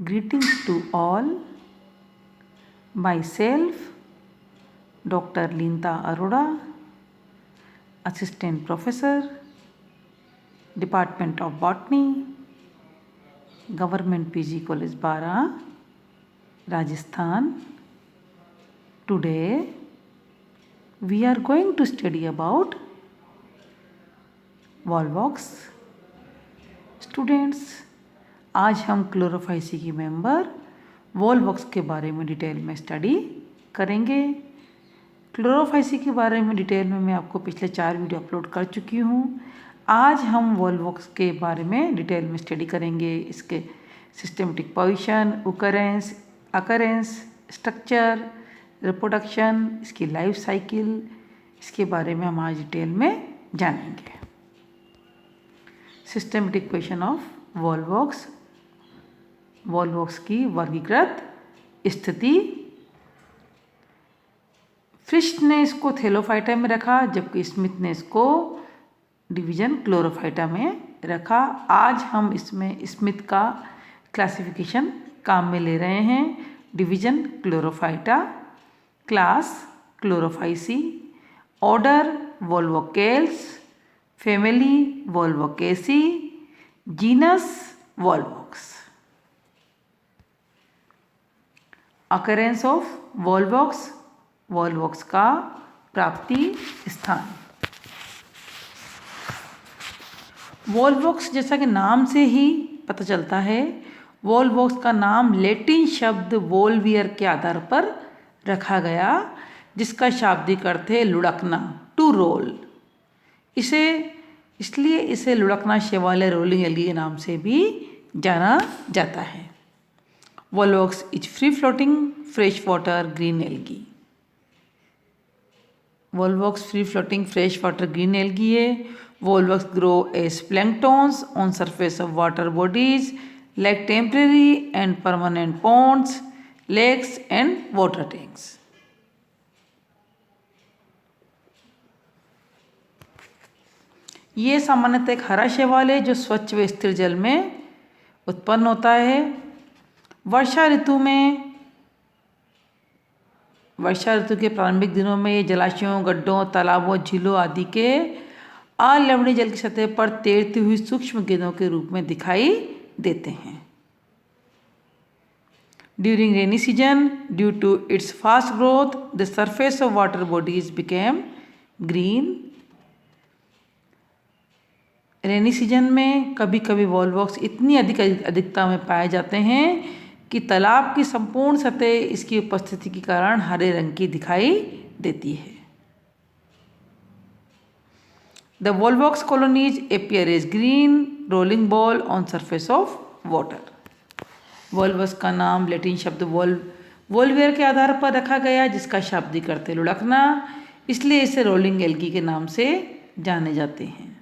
Greetings to all. Myself, Dr. Linta Arora, Assistant Professor, Department of Botany, Government PG College Bara, Rajasthan. Today, we are going to study about Volvox. Students, आज हम Chlorophyceae की member Volvox के बारे में detail में study करेंगे। Chlorophyceae के बारे में डिटेल में मैं आपको पिछले 4 वीडियो अपलोड कर चुकी हूँ। आज हम वॉलवॉक्स के बारे में डिटेल में स्टडी करेंगे। इसके systematic position, occurrence, structure, reproduction, इसकी लाइफ साइकिल, इसके बारे में हम आज डिटेल में जानेंगे। सिस्टमेटिक पोजीशन ऑफ वॉलवॉक्स की वर्गीकृत स्थिति। फ्रिश ने इसको थैलोफाइटा में रखा, जबकि स्मिथ ने इसको डिवीजन क्लोरोफाइटा में रखा। आज हम इसमें स्मिथ का क्लासिफिकेशन काम में ले रहे हैं। Division Chlorophyta, class Chlorophyceae, order Volvocales, family Volvocaceae, genus Volvox. Occurrence of Volvox का प्राप्ति स्थान। वॉलवॉक्स जैसा कि नाम से ही पता चलता है, वॉलवॉक्स का नाम लैटिन शब्द वोल्वियर के आधार पर रखा गया, जिसका शाब्दिक अर्थ है लुढ़कना, टू रोल। इसलिए इसे लुढ़कना शैवाल रोलिंग एल्गी के नाम से भी जाना जाता है। Volvox is free floating fresh water green algae. Volvox free floating fresh water green algae है। Volvox grow as planktons on surface of water bodies like temporary and permanent ponds, lakes and water tanks. ये सामान्यतः एक हरा शैवाल है जो स्वच्छ व स्थिर जल में उत्पन्न होता है। वर्षा ऋतु के प्रारंभिक दिनों में ये जलाशयों, गड्ढों, तालाबों, झीलों आदि के अलवणीय जल की सतह पर तैरती हुई सूक्ष्म गेंदों के रूप में दिखाई देते हैं। During rainy season, due to its fast growth, the surface of water bodies became green. Rainy season में कभी कभी वॉलवॉक्स इतनी अधिकता में पाए जाते हैं कि तालाब की संपूर्ण सतह इसकी उपस्थिति के कारण हरे रंग की दिखाई देती है। The volvox colonies appear as green rolling ball on surface of water. Volvox का नाम लैटिन शब्द वोल्वियर के आधार पर रखा गया, जिसका शाब्दिक अर्थ है लुढ़कना। इसलिए इसे रोलिंग एल्गी के नाम से जाने जाते हैं।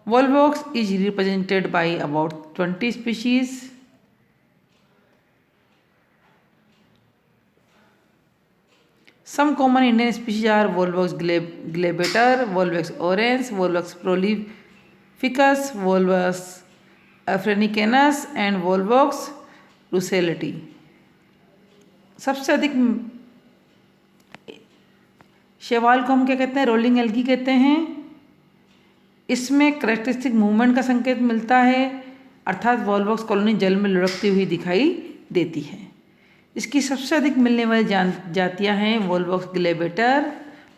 Volvox is represented by about 20 species. Some common Indian species are Volvox glabator, Volvox orange, Volvox prolificus, Volvox africanus and Volvox rusellati. सबसे अधिक शैवाल को हम क्या कहते हैं? रोलिंग एल्गी कहते हैं। इसमें करेक्टरिस्टिक मूवमेंट का संकेत मिलता है, अर्थात वॉलवॉक्स कॉलोनी जल में लुढ़कती हुई दिखाई देती है। इसकी सबसे अधिक मिलने वाली जातियां हैं Volvox globator,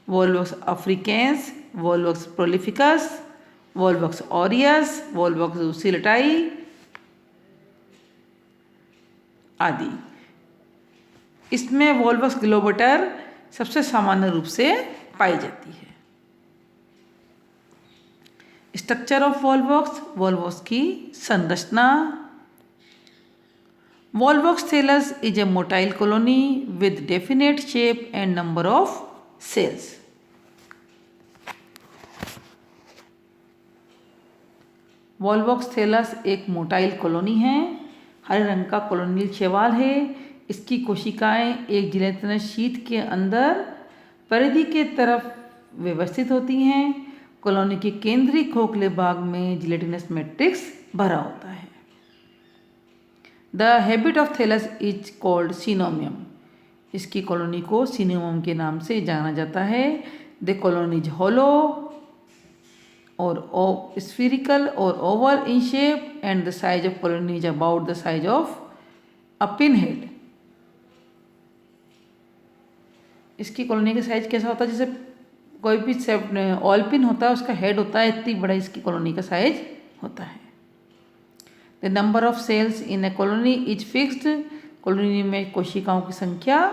Volvox africanus, Volvox prolificus, Volvox aureus, Volvox rousseletii आदि। इसमें वॉलवॉक्स ग्लोबेटर सबसे सामान्य रूप से पाई जाती है। स्ट्रक्चर ऑफ वॉलवॉक्स की संरचना। Volvox thallus is a motile colony with definite shape and number of cells. Volvox thallus एक मोटाइल कॉलोनी है, हरे रंग का कॉलोनियल शैवाल है। इसकी कोशिकाएं एक जिलेटिनस शीट के अंदर परिधि के तरफ व्यवस्थित होती हैं। कॉलोनी के केंद्रीय खोखले भाग में जिलेटिनस मैट्रिक्स भरा होता है। The habit of thallus is called सीनोमियम। इसकी कॉलोनी को सीनोमियम के नाम से जाना जाता है। द कॉलोनी इज होलो और स्फीरिकल और oval in shape and the size of colony is about the size of a pin head. इसकी कॉलोनी का साइज कैसा होता है, जैसे कोई भी ऑल पिन होता है उसका हेड होता है, इतनी बड़ा इसकी कॉलोनी का साइज होता है। The number of cells in a colony is fixed. Colony में कोशिकाओं की संख्या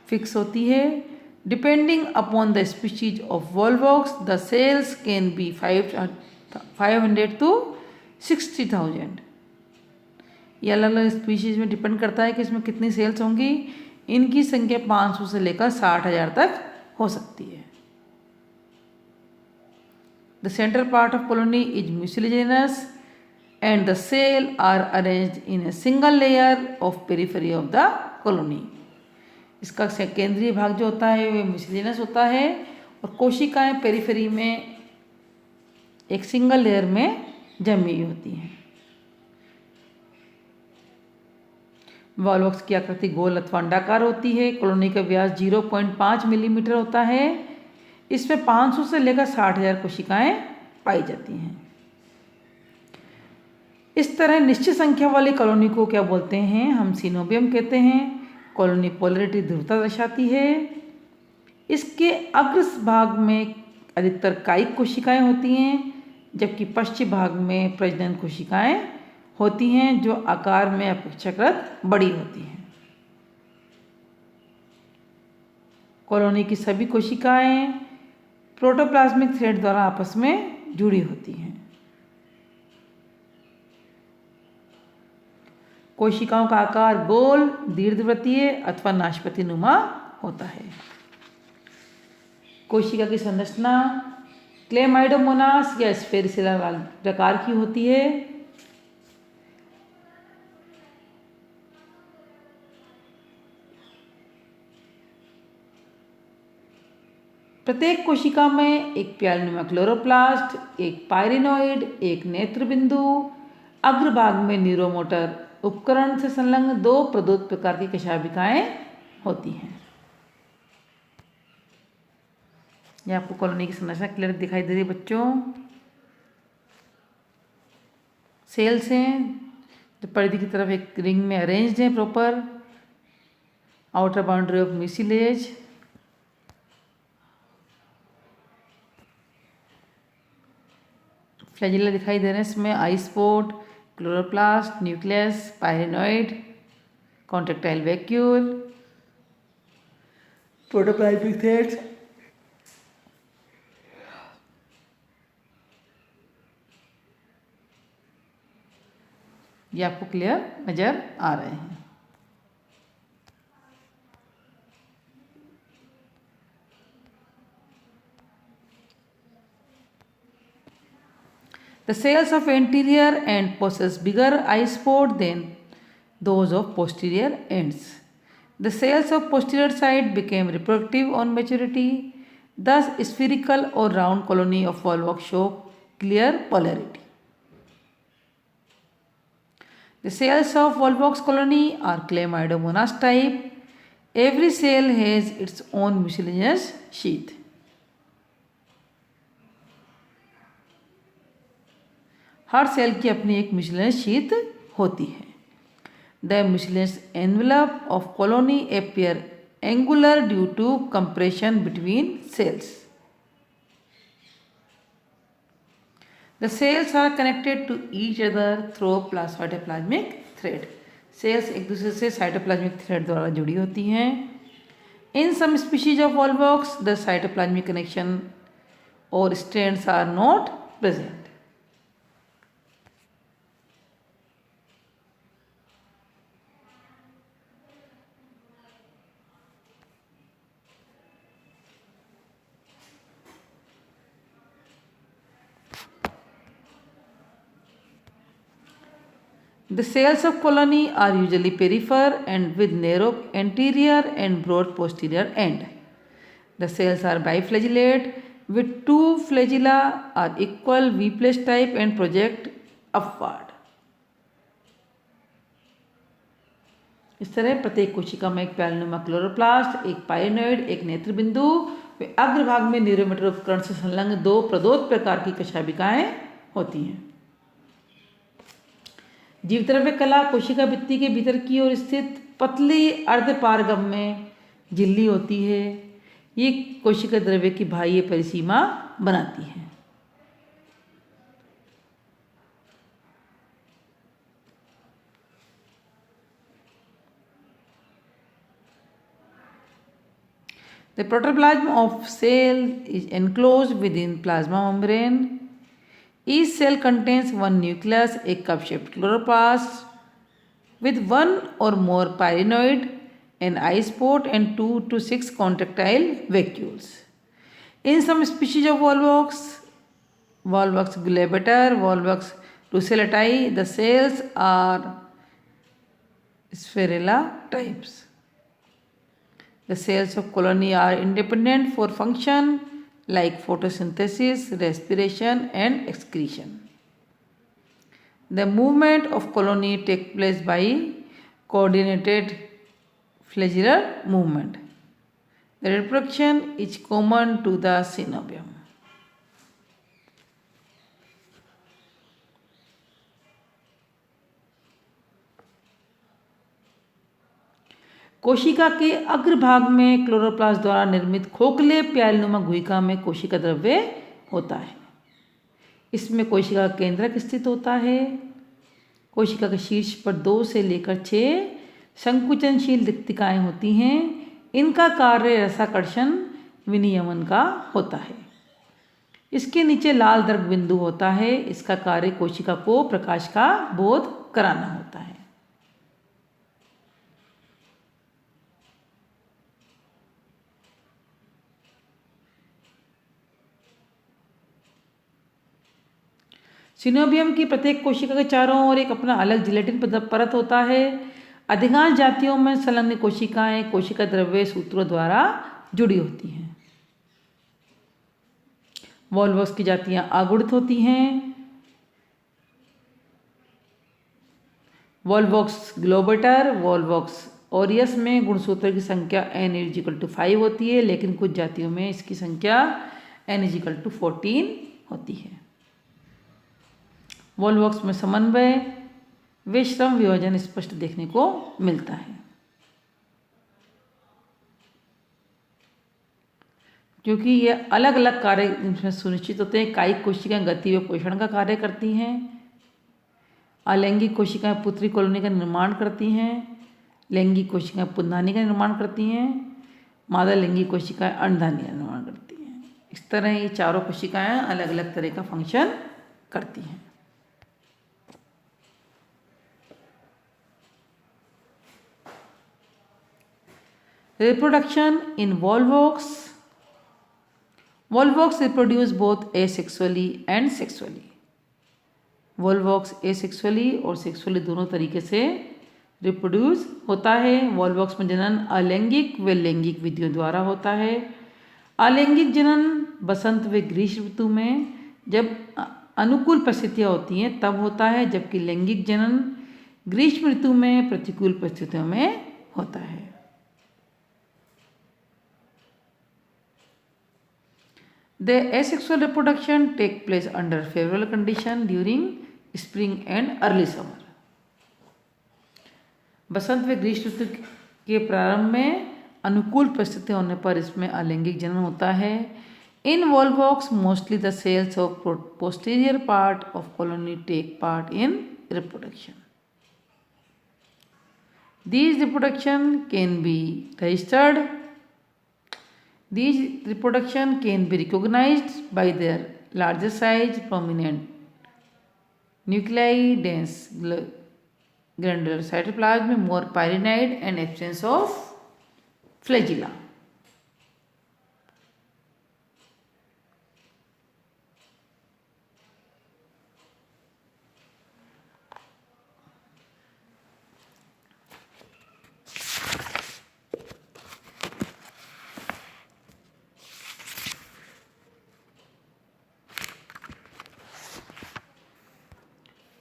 फिक्स होती है। Depending upon the species of Volvox the cells can be 500 to 60,000। ये अलग अलग स्पीशीज में डिपेंड करता है कि इसमें कितनी सेल्स होंगी। इनकी संख्या 500 से लेकर 60,000 तक हो सकती है। The central part of colony is mucilaginous and the cell are arranged in a single layer of periphery of the colony. इसका केंद्रीय भाग जो होता है वो म्यूसिलेजिनस होता है और कोशिकाएं पेरिफेरी में एक सिंगल लेयर में जमी होती हैं। वॉल्वॉक्स की आकृति गोल अथवा अंडाकार होती है। कॉलोनी का व्यास 0.5 मिलीमीटर होता है। इसमें 500 से लेकर 60,000 कोशिकाएं पाई जाती हैं। इस तरह निश्चित संख्या वाली कॉलोनी को क्या बोलते हैं, हम सीनोबियम कहते हैं। कॉलोनी पोलरिटी ध्रुवता दर्शाती है। इसके अग्र भाग में अधिकतर कायिक कोशिकाएं होती हैं, जबकि पश्चिम भाग में प्रजनन कोशिकाएं होती हैं जो आकार में अपेक्षाकृत बड़ी होती हैं। कॉलोनी की सभी कोशिकाएं प्रोटोप्लाज्मिक थ्रेड द्वारा आपस में जुड़ी होती हैं। कोशिकाओं का आकार गोल, दीर्घवृत्तीय अथवा नाशपति नुमा होता है। कोशिका की संरचना क्लेमाइडोमोनास या स्फेरिसीला प्रकार की होती है। प्रत्येक कोशिका में एक प्यालीनुमा क्लोरोप्लास्ट, एक पायरिनोइड, एक नेत्र बिंदु, अग्रभाग में न्यूरोमोटर उपकरण से संलग्न 2 प्रदोत प्रकार की कशाभिकाएं होती हैं। यह आपको कॉलोनी की संरचना क्लियर दिखाई दे रही है बच्चों। सेल्स हैं जो परिधि की तरफ एक रिंग में अरेंज्ड हैं proper. Outer boundary of mucilage. Flagella दिखाई दे रहे हैं इसमें, eye spot, chloroplast, nucleus, pyrenoid, contractile vacuole, protoplasmic threads. ये आपको क्लियर नजर आ रहे हैं। The cells of anterior end possess bigger eye spot than those of posterior ends. The cells of posterior side became reproductive on maturity. Thus, spherical or round colony of volvox show clear polarity. The cells of volvox colony are Chlamydomonas type. Every cell has its own mucilaginous sheath. हर cell की अपनी एक mucilaginous sheath होती है। The mucilaginous envelope of colony appear angular due to compression between cells. The cells are connected to each other through cytoplasmic thread. सेल्स एक दूसरे से साइटोप्लाज्मिक थ्रेड द्वारा जुड़ी होती हैं। In some species of Volvox the cytoplasmic connection और strands are not present. The cells of colony are usually periphere and with narrow anterior and broad posterior end. The cells are biflagellate with two flagella are equal V plus type and project upward। इस तरह प्रत्येक कोशिका में एक प्यालनुमा chloroplast, एक पाइरिनॉइड, एक नेत्र बिंदु व अग्रभाग में न्यूरोमीटर उपकरण से संलग्न दो प्रदोत प्रकार की कशाभिकाएं होती हैं। जीवद्रव्य कला कोशिका भित्ति के भीतर की ओर स्थित पतली अर्धपारगम्य झिल्ली होती है। ये कोशिका द्रव्य की बाह्य परिसीमा बनाती है। The protoplasm of cell is enclosed within plasma membrane. Each cell contains one nucleus, a cup-shaped chloroplast with one or more pyrenoid, an eye spot, and 2 to 6 contractile vacuoles. In some species of Volvox guliabator, Volvox rusellatae, the cells are spherella types. The cells of colony are independent for function like photosynthesis, respiration, and excretion. The movement of colony takes place by coordinated flagellar movement. The reproduction is common to the synovium. कोशिका के अग्रभाग में chloroplast द्वारा निर्मित खोखले प्यालनुमा गुहिका में कोशिका द्रव्य होता है। इसमें कोशिका का केंद्रक स्थित होता है। कोशिका के शीर्ष पर 2 से लेकर 6 संकुचनशील रिक्तिकाएं होती हैं। इनका कार्य रसाकर्षण विनियमन का होता है। इसके नीचे लाल दर्ग बिंदु होता है। इसका कार्य कोशिका को प्रकाश का बोध कराना होता है। सिनोबियम की प्रत्येक कोशिका के चारों ओर एक अपना अलग जिलेटिन परत होता है। अधिकांश जातियों में संलग्न कोशिकाएं कोशिका द्रव्य सूत्रों द्वारा जुड़ी होती हैं। वॉल्वॉक्स की जातियां आगुणित होती हैं। वॉल्वॉक्स ग्लोबेटर, वॉल्वॉक्स ऑरियस में गुणसूत्र की संख्या n=5 होती है, लेकिन कुछ जातियों में इसकी संख्या n=14 होती है। वॉल्वॉक्स में समन्वय व श्रम विभाजन स्पष्ट देखने को मिलता है, क्योंकि ये अलग अलग कार्य इसमें सुनिश्चित होते हैं। कायिक कोशिकाएं गति व पोषण का कार्य करती हैं। अलैंगिक कोशिकाएं पुत्री कॉलोनी का निर्माण करती हैं। लैंगिक कोशिकाएं पुंधानी का निर्माण करती हैं। मादा लैंगिक कोशिकाएं अंडधानी का निर्माण करती हैं। इस तरह ये चारों कोशिकाएं अलग अलग तरह का फंक्शन करती हैं। Reproduction in Volvox. Volvox reproduce both asexually and sexually. Volvox asexually और sexually दोनों तरीके से रिप्रोड्यूस होता है। वॉल्वॉक्स में जनन अलैंगिक व लैंगिक विधियों द्वारा होता है। अलैंगिक जनन बसंत व ग्रीष्म ऋतु में जब अनुकूल परिस्थितियाँ होती हैं तब होता है, जबकि लैंगिक जनन ग्रीष्म ऋतु में प्रतिकूल परिस्थितियों में होता है। The asexual reproduction take place under favorable condition during spring and early summer. बसंत व ग्रीष्म ऋतु के प्रारंभ में अनुकूल परिस्थिति होने पर इसमें अलैंगिक जनन होता है। In Volvox, mostly the cells of posterior part of colony take part in reproduction. These reproduction can be registered. These reproduction can be recognized by their larger size, prominent nuclei, dense granular cytoplasm, more pyrimide, and absence of flagella.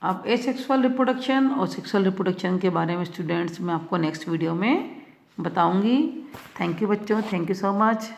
अब asexual reproduction और sexual reproduction के बारे में students मैं आपको next video में बताऊंगी। Thank you बच्चों, थैंक यू सो मच।